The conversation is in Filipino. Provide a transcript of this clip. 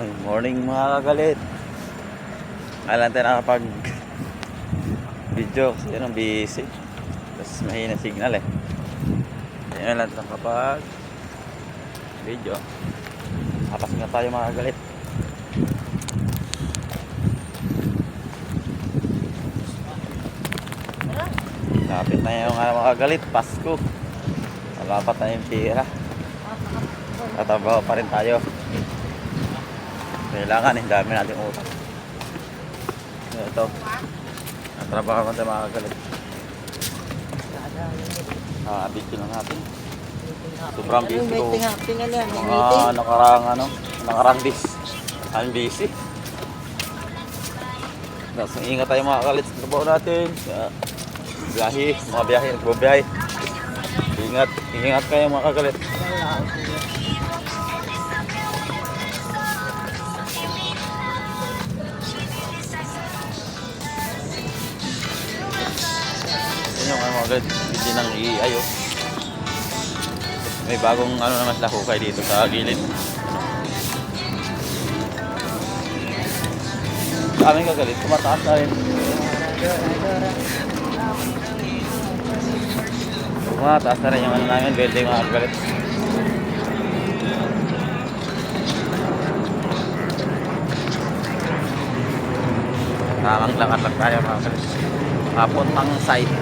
Good morning mga kagalit. Alam tayo nakapag video kasi yun ang busy. Tapos mahina signal eh. Kaya lang nakapag video. Kapas nga tayo mga kagalit. Lapit na yung mga kagalit, Pasko. Malapat na yung pira. Tatabaho pa rin tayo. Kailangan eh, dami natin utang. Ito, natrabaho naman tayo mga kagalit. Video na natin. Sobrang busy ko. Mga nakarang dis. I'm busy. Tapos ingat tayo mga kagalit sa trabaho natin. Biyahe, mga biyahe, nagbabiyahe. Ingat kayo mga kagalit. Yung mga guys, hindi nang iiayo. May bagong naman sila hukay dito sa gilid. Kaming kagalit, tumataas na rin. Tumataas na rin yung namin, building mga kagalit. Tamang lakad lang tayo mga kagalit. Papuntang site.